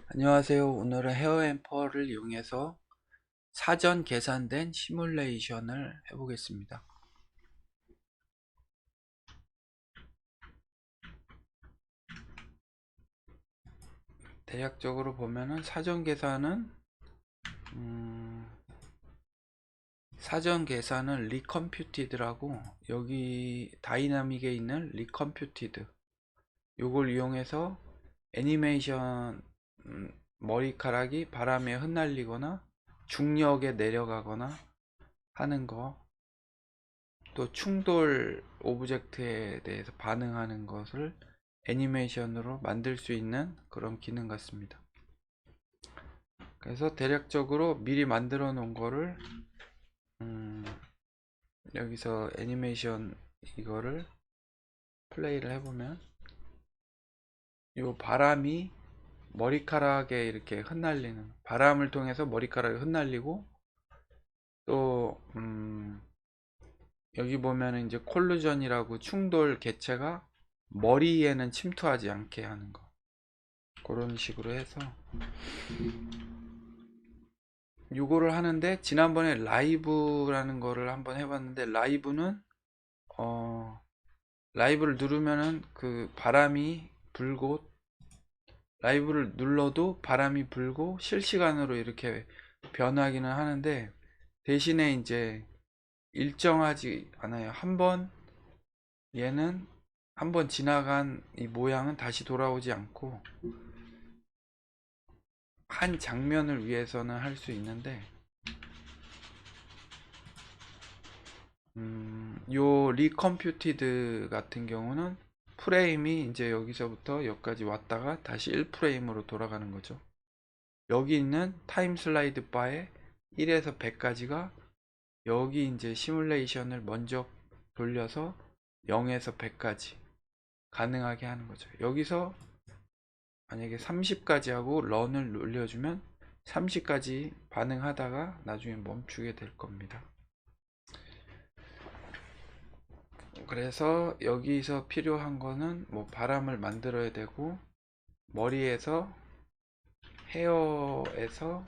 안녕하세요. 오늘은 헤어앰퍼를 이용해서 사전 계산된 시뮬레이션을 해보겠습니다. 대략적으로 보면은 사전 계산은 리컴퓨티드라고, 여기 다이나믹에 있는 리컴퓨티드 요걸 이용해서 애니메이션, 머리카락이 바람에 흩날리거나 중력에 내려가거나 하는 거, 또 충돌 오브젝트에 대해서 반응하는 것을 애니메이션으로 만들 수 있는 그런 기능 같습니다. 그래서 대략적으로 미리 만들어 놓은 거를 여기서 애니메이션 이거를 플레이를 해보면, 요 바람이 머리카락에 이렇게 흩날리는, 바람을 통해서 머리카락이 흩날리고, 또 여기 보면은 이제 콜루전이라고 충돌 개체가 머리에는 침투하지 않게 하는 거, 그런 식으로 해서 요거를 하는데, 지난번에 라이브라는 거를 한번 해봤는데, 라이브를 누르면은 그 바람이 불고, 라이브를 눌러도 바람이 불고 실시간으로 이렇게 변하기는 하는데, 대신에 이제 일정하지 않아요. 얘는 한 번 지나간 이 모양은 다시 돌아오지 않고, 한 장면을 위해서는 할 수 있는데, 요 리컴퓨티드 같은 경우는 프레임이 이제 여기서부터 여기까지 왔다가 다시 1프레임으로 돌아가는 거죠. 여기 있는 타임 슬라이드 바에 1에서 100까지가 여기 이제 시뮬레이션을 먼저 돌려서 0에서 100까지 가능하게 하는 거죠. 여기서 만약에 30까지 하고 런을 눌려주면 30까지 반응하다가 나중에 멈추게 될 겁니다. 그래서 여기서 필요한 거는 뭐 바람을 만들어야 되고, 머리에서, 헤어에서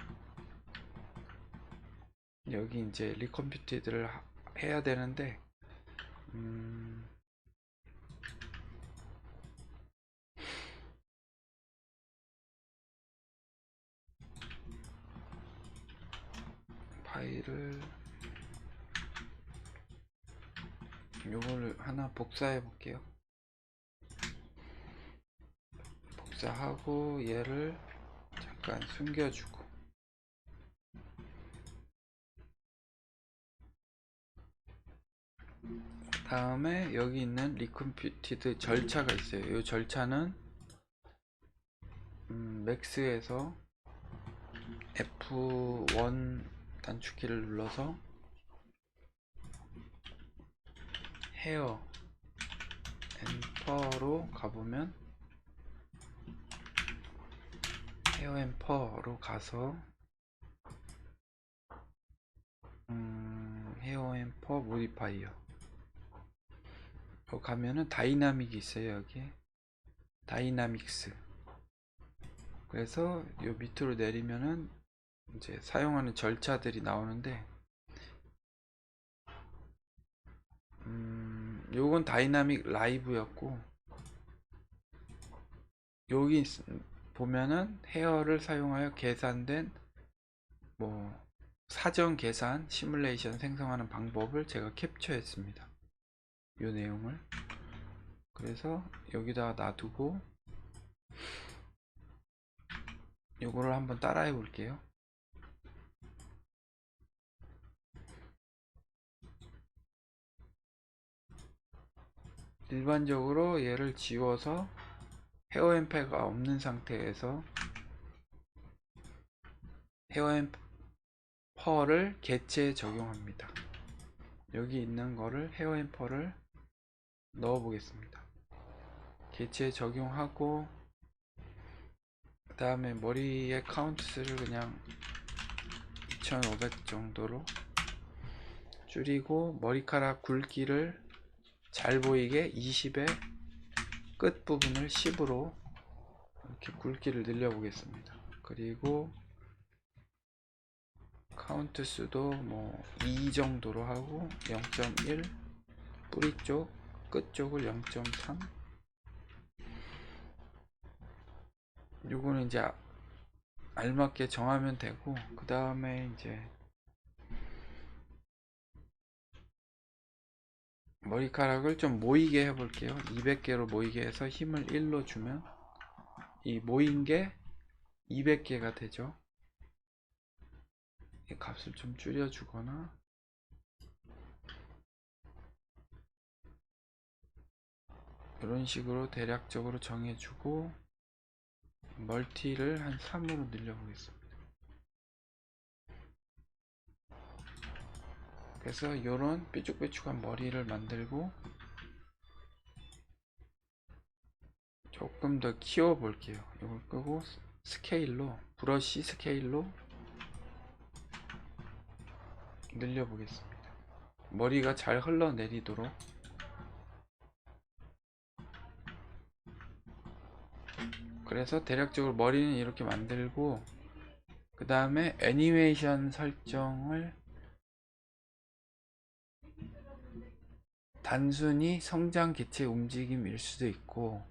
여기 이제 리컴퓨티드를 해야 되는데, 파일을, 요거를 하나 복사해 볼게요. 복사하고 얘를 잠깐 숨겨주고, 다음에 여기 있는 리컴퓨티드 절차가 있어요. 이 절차는 맥스에서 F1 단축키를 눌러서 헤어 앰퍼로 가보면, 헤어 앰퍼로 가서 헤어 앰퍼 모디파이어 가면은 다이나믹이 있어요. 여기 다이나믹스. 그래서 요 밑으로 내리면은 이제 사용하는 절차들이 나오는데, 요건 다이나믹 라이브였고, 여기 보면은 헤어를 사용하여 계산된 뭐 사전 계산 시뮬레이션 생성하는 방법을 제가 캡처했습니다. 요 내용을. 그래서 여기다가 놔두고 요거를 한번 따라해 볼게요. 일반적으로 얘를 지워서 헤어 앰퍼가 없는 상태에서 헤어 앰퍼를 개체에 적용합니다. 여기 있는 거를, 헤어 앰퍼를 넣어 보겠습니다. 개체에 적용하고, 그 다음에 머리의 카운트 수를 그냥 2500 정도로 줄이고, 머리카락 굵기를 잘 보이게 20에 끝부분을 10으로 이렇게 굵기를 늘려 보겠습니다. 그리고 카운트 수도 뭐 2 정도로 하고 0.1, 뿌리 쪽, 끝 쪽을 0.3. 요거는 이제 알맞게 정하면 되고, 그 다음에 이제 머리카락을 좀 모이게 해 볼게요. 200개로 모이게 해서 힘을 1로 주면 이 모인 게 200개가 되죠. 이 값을 좀 줄여 주거나, 이런 식으로 대략적으로 정해주고, 멀티를 한 3으로 늘려보겠습니다. 그래서 이런 뾰족뾰족한 머리를 만들고 조금 더 키워 볼게요. 이걸 끄고 스케일로, 브러쉬 스케일로 늘려 보겠습니다. 머리가 잘 흘러내리도록. 그래서 대략적으로 머리는 이렇게 만들고, 그 다음에 애니메이션 설정을 단순히 성장 개체 움직임일 수도 있고,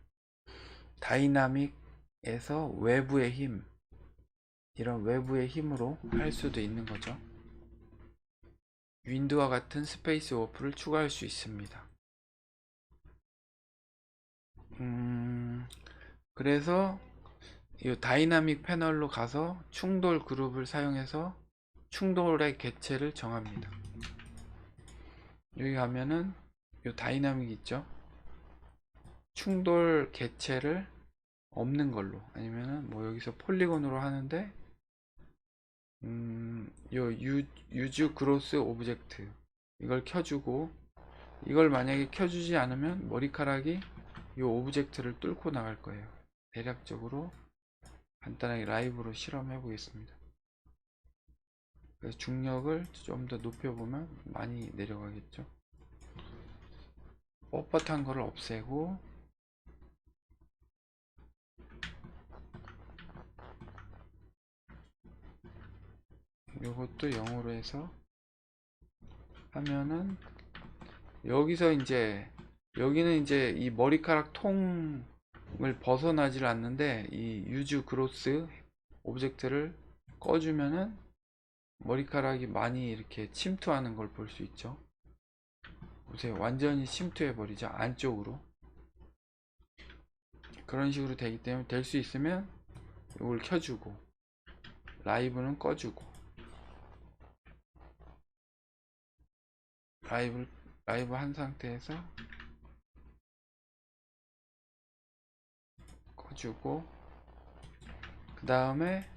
다이나믹에서 외부의 힘, 이런 외부의 힘으로 할 수도 있는 거죠. 윈드와 같은 스페이스 워프를 추가할 수 있습니다. 그래서 이 다이나믹 패널로 가서 충돌 그룹을 사용해서 충돌의 개체를 정합니다. 여기 가면은 이 다이나믹 있죠? 충돌 개체를 없는 걸로, 아니면은 뭐 여기서 폴리곤으로 하는데 요 유즈 그로스 오브젝트 이걸 켜주고, 이걸 만약에 켜주지 않으면 머리카락이 이 오브젝트를 뚫고 나갈 거예요. 대략적으로 간단하게 라이브로 실험해 보겠습니다. 그래서 중력을 좀 더 높여보면 많이 내려가겠죠. 뻣뻣한 거를 없애고, 요것도 0으로 해서 하면은, 여기서 이제 여기는 이제 이 머리카락 통을 벗어나질 않는데, 이 유즈 그로스 오브젝트를 꺼주면은 머리카락이 많이 이렇게 침투하는 걸 볼 수 있죠. 보세요, 완전히 침투해 버리죠, 안쪽으로. 그런 식으로 되기 때문에, 될 수 있으면 이걸 켜주고 라이브는 꺼주고, 라이브 한 상태에서 꺼주고, 그 다음에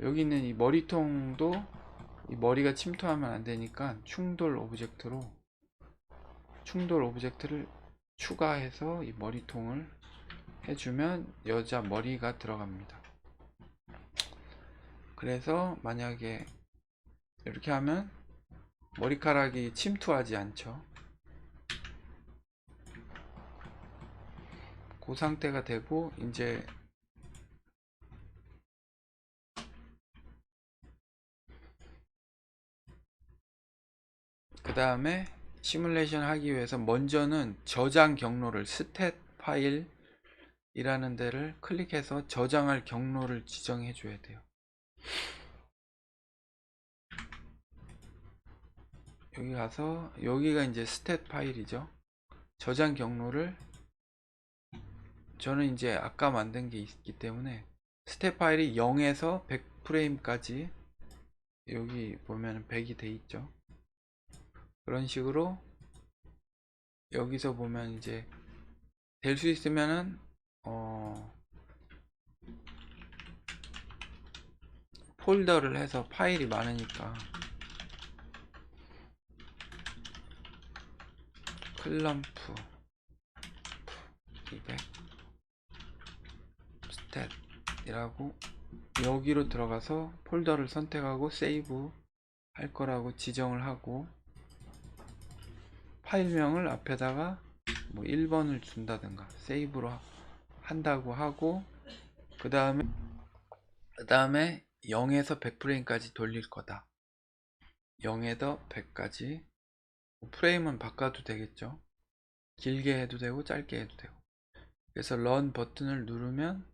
여기 있는 이 머리통도 이 머리가 침투하면 안 되니까 충돌 오브젝트를 추가해서 이 머리통을 해주면 여자 머리가 들어갑니다. 그래서 만약에 이렇게 하면 머리카락이 침투하지 않죠. 그 상태가 되고, 이제 그 다음에 시뮬레이션 하기 위해서 먼저는 저장 경로를, 스탯 파일 이라는 데를 클릭해서 저장할 경로를 지정해 줘야 돼요. 여기 가서, 여기가 이제 스탯 파일이죠. 저장 경로를, 저는 이제 아까 만든 게 있기 때문에 스탯 파일이 0에서 100프레임까지 여기 보면 100이 돼 있죠. 그런 식으로 여기서 보면 이제 될 수 있으면은 폴더를 해서, 파일이 많으니까 클럼프 200 스탯 이라고 여기로 들어가서 폴더를 선택하고 세이브 할 거라고 지정을 하고, 파일명을 앞에다가 뭐 1번을 준다든가 세이브로 한다고 하고, 그 다음에 그 다음에 0에서 100프레임까지 돌릴 거다. 0에서 100까지. 프레임은 바꿔도 되겠죠. 길게 해도 되고 짧게 해도 되고. 그래서 런 버튼을 누르면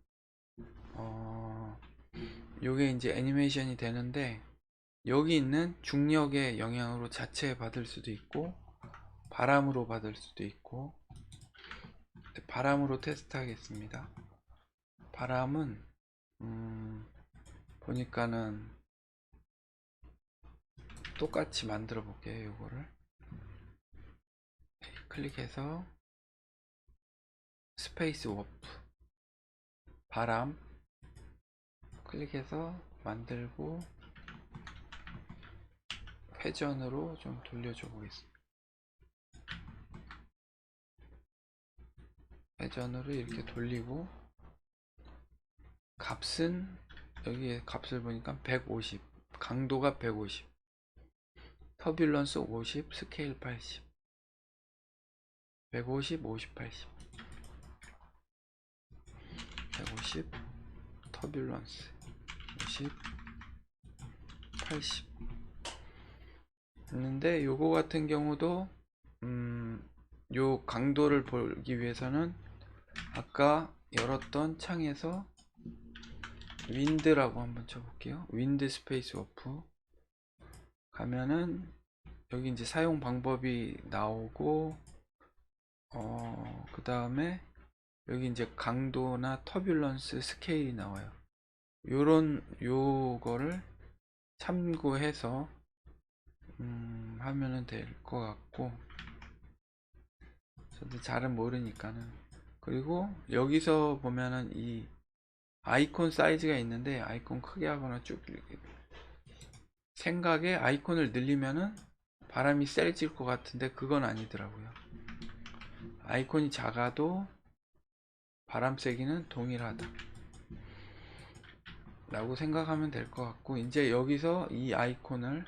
요게 이제 애니메이션이 되는데, 여기 있는 중력의 영향으로 자체 받을 수도 있고 바람으로 받을 수도 있고. 바람으로 테스트 하겠습니다. 바람은 보니까는 똑같이 만들어 볼게요. 요거를 클릭해서 스페이스 워프 바람 클릭해서 만들고 회전으로 좀 돌려줘 보겠습니다. 회전으로 이렇게 돌리고, 값은 여기에 값을 보니까 150, 강도가 150, 터뷸런스 50, 스케일 80, 150, 50, 80, 150, 터뷸런스 50, 80 했는데, 요거 같은 경우도 요 강도를 보기 위해서는 아까 열었던 창에서 윈드라고 한번 쳐볼게요. 윈드 스페이스 워프 가면은 여기 이제 사용 방법이 나오고, 그 다음에 여기 이제 강도나 터뷸런스 스케일이 나와요. 요거를 참고해서 하면은 될 것 같고, 저도 잘은 모르니까는. 그리고 여기서 보면은 이 아이콘 사이즈가 있는데, 아이콘 크게 하거나 쭉 이렇게, 생각에 아이콘을 늘리면은 바람이 세질 것 같은데 그건 아니더라고요. 아이콘이 작아도 바람 세기는 동일하다 라고 생각하면 될 것 같고, 이제 여기서 이 아이콘을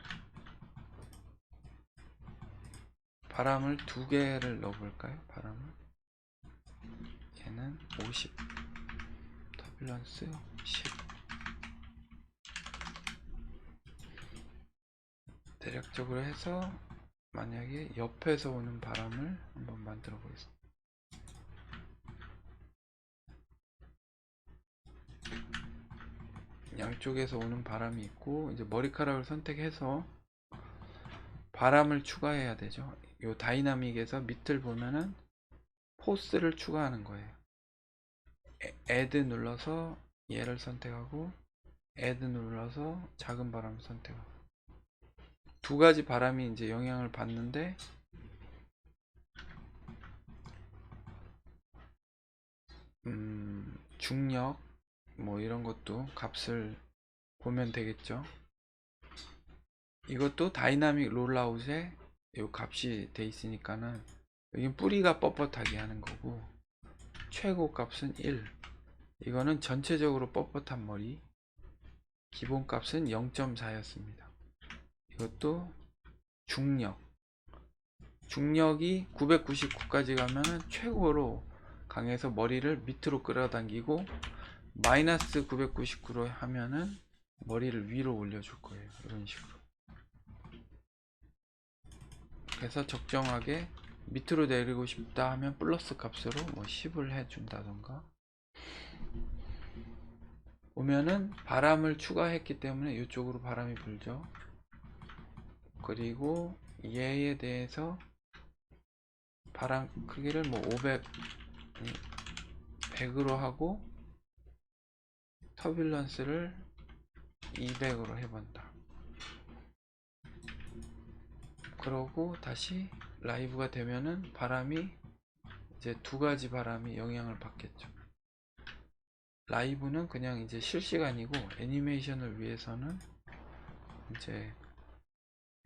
바람을 두 개를 넣어 볼까요? 바람을 얘는 50, 터뷸런스 10. 대략적으로 해서 만약에 옆에서 오는 바람을 한번 만들어 보겠습니다. 양쪽에서 오는 바람이 있고, 이제 머리카락을 선택해서 바람을 추가해야 되죠. 요 다이나믹에서 밑을 보면은 포스를 추가하는 거예요. add 눌러서 얘를 선택하고, add 눌러서 작은 바람 선택하고, 두 가지 바람이 이제 영향을 받는데, 중력 뭐 이런 것도 값을 보면 되겠죠. 이것도 다이나믹 롤아웃에 요 값이 돼 있으니까는 여긴 뿌리가 뻣뻣하게 하는 거고, 최고 값은 1. 이거는 전체적으로 뻣뻣한 머리. 기본 값은 0.4였습니다. 이것도 중력. 중력이 999까지 가면은 최고로 강해서 머리를 밑으로 끌어당기고, 마이너스 999로 하면은 머리를 위로 올려줄 거예요. 이런 식으로. 그래서 적정하게 밑으로 내리고 싶다 하면 플러스 값으로 뭐 10을 해준다던가. 보면은 바람을 추가했기 때문에 이쪽으로 바람이 불죠. 그리고 얘에 대해서 바람 크기를 뭐 500, 100으로 하고, 터뷸런스를 200으로 해본다. 그러고 다시 라이브가 되면은 바람이 이제 두 가지 바람이 영향을 받겠죠. 라이브는 그냥 이제 실시간이고, 애니메이션을 위해서는 이제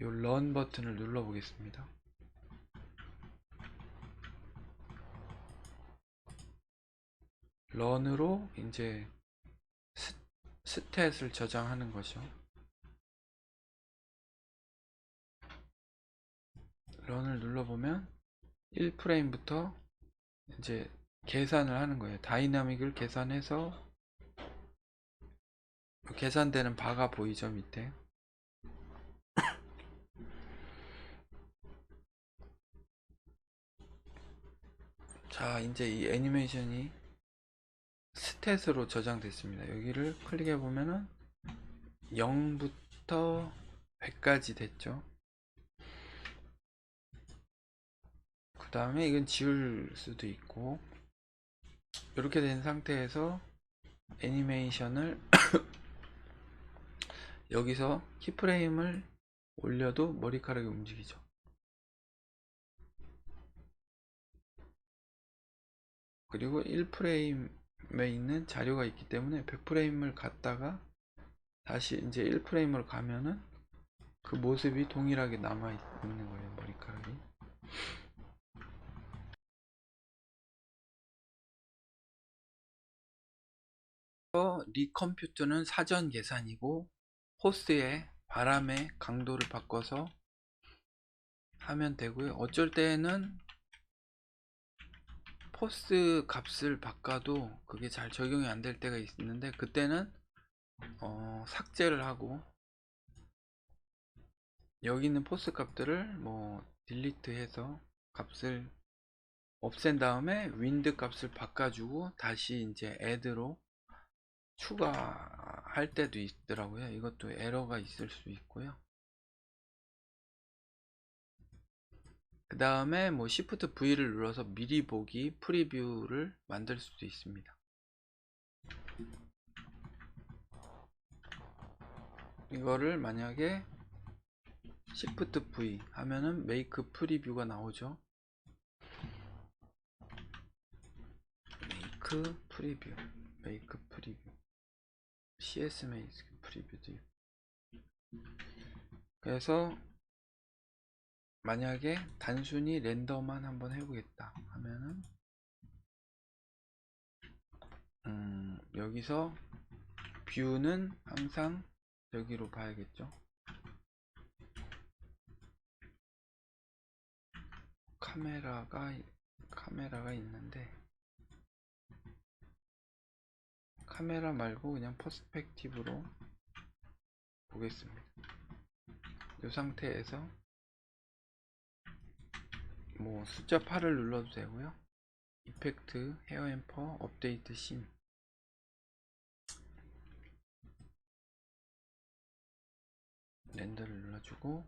요 런 버튼을 눌러 보겠습니다. 런으로 이제 스탯을 저장하는 거죠. 런을 눌러보면 1프레임부터 이제 계산을 하는 거예요. 다이나믹을 계산해서 계산되는 바가 보이죠, 밑에. 자, 이제 이 애니메이션이 스탯으로 저장됐습니다. 여기를 클릭해 보면은 0부터 100까지 됐죠. 그 다음에 이건 지울 수도 있고, 이렇게 된 상태에서 애니메이션을 여기서 키프레임을 올려도 머리카락이 움직이죠. 그리고 1프레임에 있는 자료가 있기 때문에 100프레임을 갔다가 다시 이제 1프레임으로 가면은 그 모습이 동일하게 남아 있는 거예요, 머리카락이. 리컴퓨트는 사전 계산이고, 호스의 바람의 강도를 바꿔서 하면 되고요. 어쩔 때는 포스 값을 바꿔도 그게 잘 적용이 안 될 때가 있는데, 그때는 삭제를 하고, 여기 있는 포스 값들을 뭐 딜리트 해서 값을 없앤 다음에 윈드 값을 바꿔주고 다시 이제 add로 추가할 때도 있더라고요. 이것도 에러가 있을 수 있고요. 그 다음에 뭐 Shift V를 눌러서 미리 보기 프리뷰를 만들 수도 있습니다. 이거를 만약에 Shift V 하면은 Make Preview가 나오죠. Make Preview, Make Preview, CS Make Preview도 있고. 그래서 만약에 단순히 렌더만 한번 해보겠다 하면은 여기서 뷰는 항상 여기로 봐야겠죠. 카메라가 있는데, 카메라 말고 그냥 퍼스펙티브로 보겠습니다. 이 상태에서 뭐 숫자 8을 눌러도 되고요. 이펙트, 헤어 앰퍼, 업데이트 씬, 렌더를 눌러주고,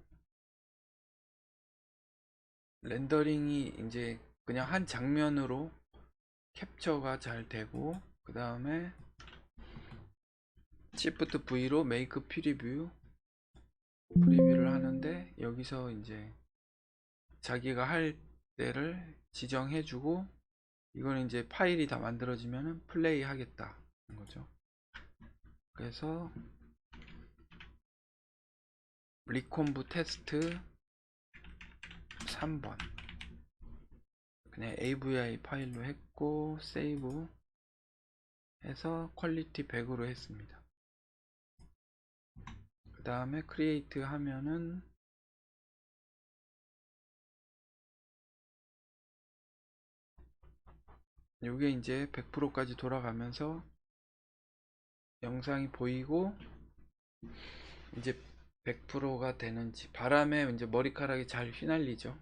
렌더링이 이제 그냥 한 장면으로 캡처가 잘 되고, 그 다음에 Shift V로 메이크 프리뷰를 하는데, 여기서 이제 자기가 할 때를 지정해주고, 이건 이제 파일이 다 만들어지면 플레이 하겠다 거죠. 그래서 리콤브 테스트 3번 그냥 AVI 파일로 했고, 세이브 해서 퀄리티 100으로 했습니다. 그 다음에 크리에이트 하면은 요게 이제 100%까지 돌아가면서 영상이 보이고, 이제 100%가 되는지, 바람에 이제 머리카락이 잘 휘날리죠.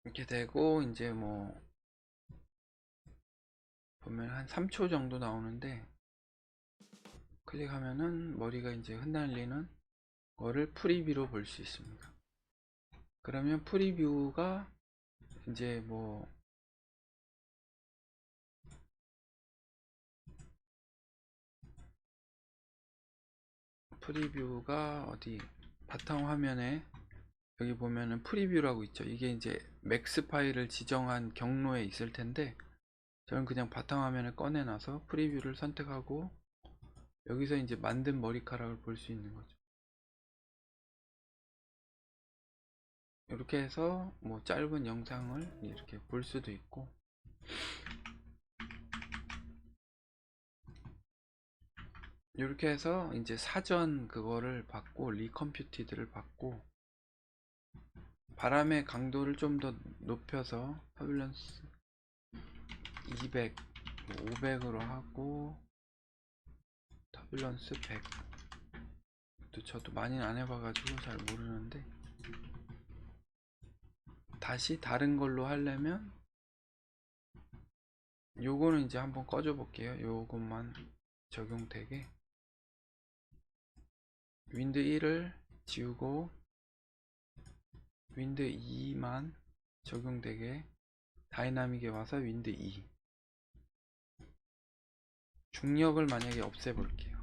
이렇게 되고, 이제 뭐 보면 한 3초 정도 나오는데, 클릭하면은 머리가 이제 흩날리는 거를 프리뷰로 볼 수 있습니다. 그러면 프리뷰가 이제 뭐 프리뷰가 어디 바탕 화면에 여기 보면은 프리뷰라고 있죠. 이게 이제 맥스 파일을 지정한 경로에 있을 텐데, 저는 그냥 바탕 화면을 꺼내놔서 프리뷰를 선택하고 여기서 이제 만든 머리카락을 볼 수 있는 거죠. 이렇게 해서 뭐 짧은 영상을 이렇게 볼 수도 있고, 이렇게 해서 이제 사전 그거를 받고 리컴퓨티드를 받고 바람의 강도를 좀 더 높여서 터뷸런스 200, 500으로 하고 터뷸런스 100. 또 저도 많이는 안 해봐가지고 잘 모르는데 다시 다른 걸로 하려면 요거는 이제 한번 꺼줘 볼게요. 요것만 적용되게 윈드 1을 지우고 윈드 2만 적용되게 다이나믹에 와서 윈드 2 중력을 만약에 없애볼게요.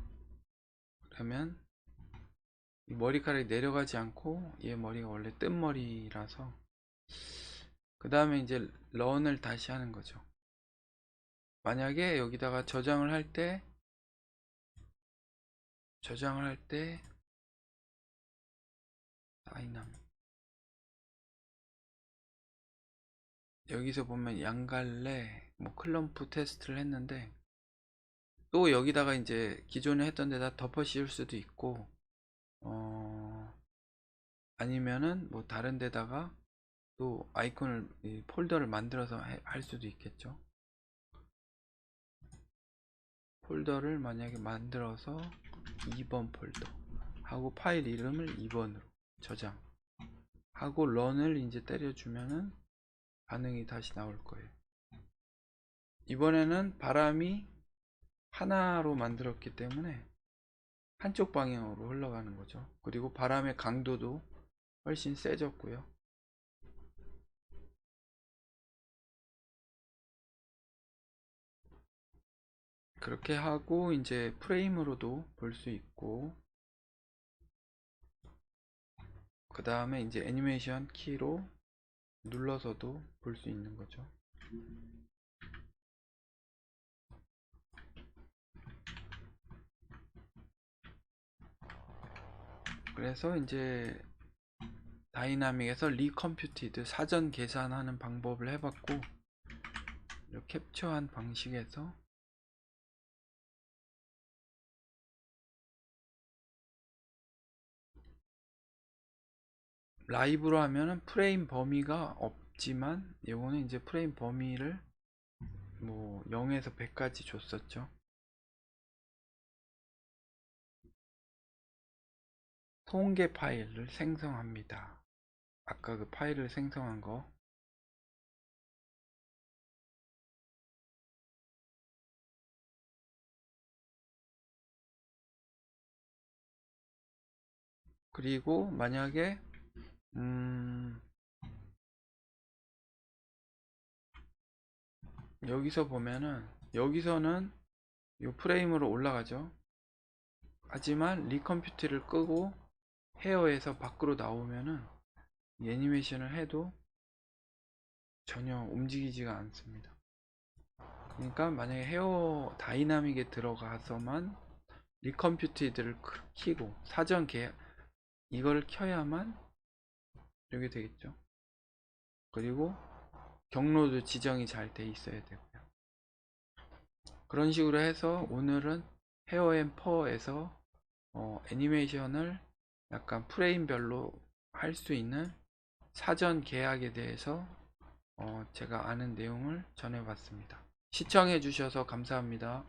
그러면 이 머리카락이 내려가지 않고 얘 머리가 원래 뜬 머리라서 그 다음에 이제 런을 다시 하는 거죠. 만약에 여기다가 저장을 할 때 다이나믹 여기서 보면 양갈래 뭐 클럼프 테스트를 했는데 또 여기다가 이제 기존에 했던 데다 덮어 씌울 수도 있고 아니면은 뭐 다른 데다가 또 아이콘을 폴더를 만들어서 할 수도 있겠죠. 폴더를 만약에 만들어서 2번 폴더 하고 파일 이름을 2번으로 저장 하고 런을 이제 때려주면은 반응이 다시 나올 거예요. 이번에는 바람이 하나로 만들었기 때문에 한쪽 방향으로 흘러가는 거죠. 그리고 바람의 강도도 훨씬 세졌고요. 그렇게 하고 이제 프레임으로도 볼 수 있고 그 다음에 이제 애니메이션 키로 눌러서도 볼 수 있는 거죠. 그래서 이제 다이나믹에서 리컴퓨티드 사전 계산하는 방법을 해봤고 캡처한 방식에서 라이브로 하면은 프레임 범위가 없지만 이거는 이제 프레임 범위를 뭐 0에서 100까지 줬었죠. 통계 파일을 생성합니다. 아까 그 파일을 생성한 거 그리고 만약에 여기서 보면은 여기서는 이 프레임으로 올라가죠. 하지만 리컴퓨트를 끄고 헤어에서 밖으로 나오면은 이 애니메이션을 해도 전혀 움직이지가 않습니다. 그러니까 만약에 헤어 다이나믹에 들어가서만 리컴퓨티드를 키고 사전 계약 이걸 켜야만 이렇게 되겠죠. 그리고 경로도 지정이 잘 돼 있어야 되고요. 그런 식으로 해서 오늘은 헤어 앤 퍼에서 애니메이션을 약간 프레임별로 할 수 있는 사전 계약에 대해서 제가 아는 내용을 전해봤습니다. 시청해 주셔서 감사합니다.